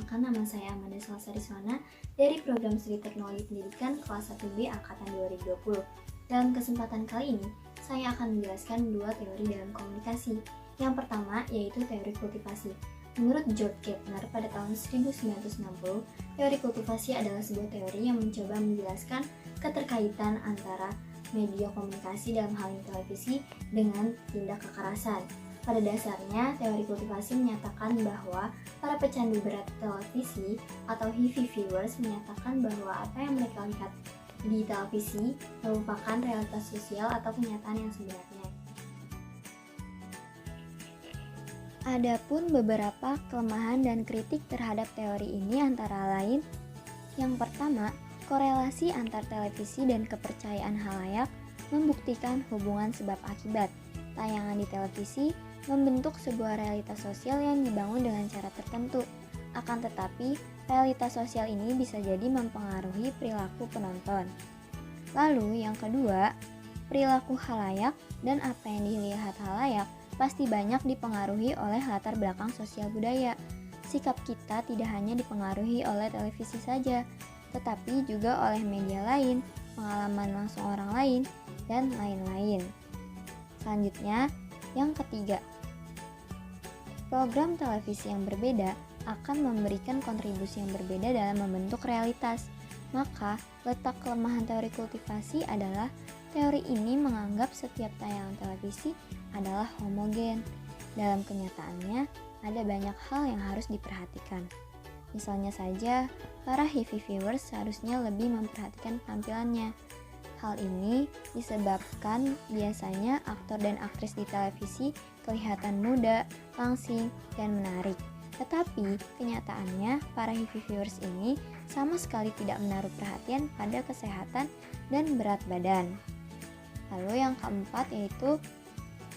Perkenalkan, nama saya Amanda Salsariswana dari Program Studi Teknologi Pendidikan kelas 1B Angkatan 2020. Dalam kesempatan kali ini, saya akan menjelaskan dua teori dalam komunikasi. Yang pertama yaitu teori kultivasi. Menurut George Gardner pada tahun 1960, teori kultivasi adalah sebuah teori yang mencoba menjelaskan keterkaitan antara media komunikasi dalam hal ini televisi dengan tindak kekerasan. Pada dasarnya, teori kultivasi menyatakan bahwa para pecandu berat televisi atau heavy viewers menyatakan bahwa apa yang mereka lihat di televisi merupakan realitas sosial atau kenyataan yang sebenarnya. Adapun beberapa kelemahan dan kritik terhadap teori ini antara lain, yang pertama, korelasi antar televisi dan kepercayaan halayak membuktikan hubungan sebab akibat. Tayangan di televisi membentuk sebuah realitas sosial yang dibangun dengan cara tertentu. Akan tetapi, realitas sosial ini bisa jadi mempengaruhi perilaku penonton. Lalu yang kedua, perilaku halayak dan apa yang dilihat halayak pasti banyak dipengaruhi oleh latar belakang sosial budaya. Sikap kita tidak hanya dipengaruhi oleh televisi saja, tetapi juga oleh media lain, pengalaman langsung orang lain, dan lain-lain. Selanjutnya, yang ketiga, program televisi yang berbeda akan memberikan kontribusi yang berbeda dalam membentuk realitas. Maka, letak kelemahan teori kultivasi adalah teori ini menganggap setiap tayangan televisi adalah homogen. Dalam kenyataannya, ada banyak hal yang harus diperhatikan. Misalnya saja, para heavy viewers seharusnya lebih memperhatikan tampilannya. Hal ini disebabkan biasanya aktor dan aktris di televisi kelihatan muda, langsing, dan menarik. Tetapi kenyataannya para heavy viewers ini sama sekali tidak menaruh perhatian pada kesehatan dan berat badan. Lalu yang keempat yaitu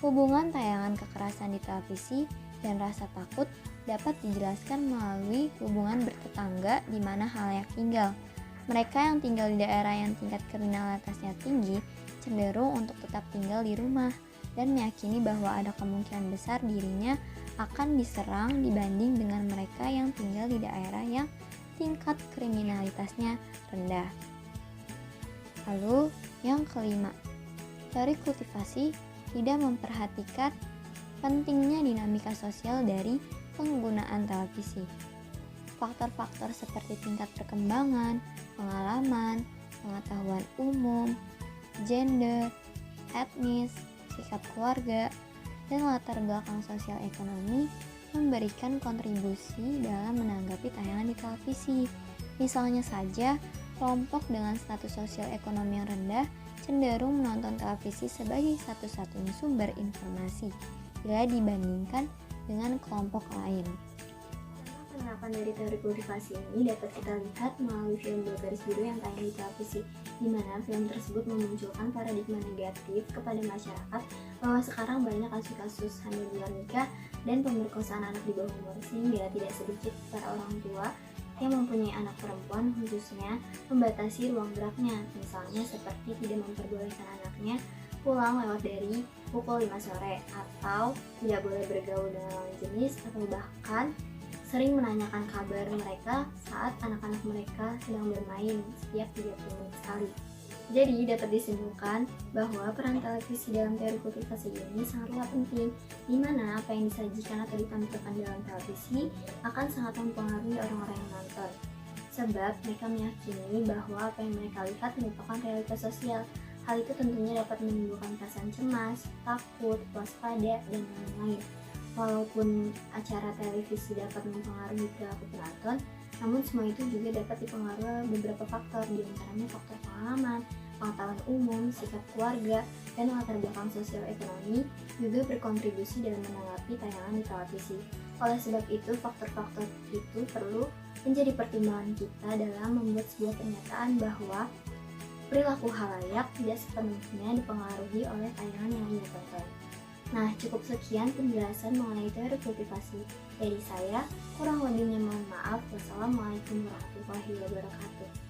hubungan tayangan kekerasan di televisi dan rasa takut dapat dijelaskan melalui hubungan bertetangga di mana halayak tinggal. Mereka yang tinggal di daerah yang tingkat kriminalitasnya tinggi cenderung untuk tetap tinggal di rumah dan meyakini bahwa ada kemungkinan besar dirinya akan diserang dibanding dengan mereka yang tinggal di daerah yang tingkat kriminalitasnya rendah. Lalu yang kelima, teori kultivasi tidak memperhatikan pentingnya dinamika sosial dari penggunaan televisi. Faktor-faktor seperti tingkat perkembangan, pengalaman, pengetahuan umum, gender, etnis, sikap keluarga, dan latar belakang sosial ekonomi memberikan kontribusi dalam menanggapi tayangan di televisi. Misalnya saja, kelompok dengan status sosial ekonomi yang rendah cenderung menonton televisi sebagai satu-satunya sumber informasi bila dibandingkan dengan kelompok lain. Penerapan dari teori kultivasi ini dapat kita lihat melalui film Bergaris Biru yang tayang di televisi, di mana film tersebut memunculkan paradigma negatif kepada masyarakat bahwa sekarang banyak kasus-kasus hamil di luar nikah dan pemerkosaan anak di bawah umur, sehingga tidak sedikit para orang tua yang mempunyai anak perempuan khususnya membatasi ruang geraknya, misalnya seperti tidak memperbolehkan anaknya pulang lewat dari pukul 5 sore atau tidak boleh bergaul dengan lawan jenis atau bahkan sering menanyakan kabar mereka saat anak-anak mereka sedang bermain setiap 30 menit sekali. Jadi dapat disimpulkan bahwa peran televisi dalam teori kultivasi ini sangatlah penting, di mana apa yang disajikan atau ditampilkan dalam televisi akan sangat mempengaruhi orang-orang yang nonton. Sebab mereka meyakini bahwa apa yang mereka lihat merupakan realitas sosial. Hal itu tentunya dapat menimbulkan perasaan cemas, takut, waspada, dan lain-lain. Walaupun acara televisi dapat mempengaruhi perilaku penonton, namun semua itu juga dapat dipengaruhi beberapa faktor, diantaranya faktor pengalaman, pengetahuan umum, sikap keluarga, dan latar belakang sosial ekonomi juga berkontribusi dalam menanggapi tayangan di televisi. Oleh sebab itu, faktor-faktor itu perlu menjadi pertimbangan kita dalam membuat sebuah pernyataan bahwa perilaku halayak tidak sepenuhnya dipengaruhi oleh tayangan yang ditonton. Nah, cukup sekian penjelasan mengenai teori kultivasi dari saya. Kurang lebihnya mohon maaf. Wassalamualaikum warahmatullahi wabarakatuh.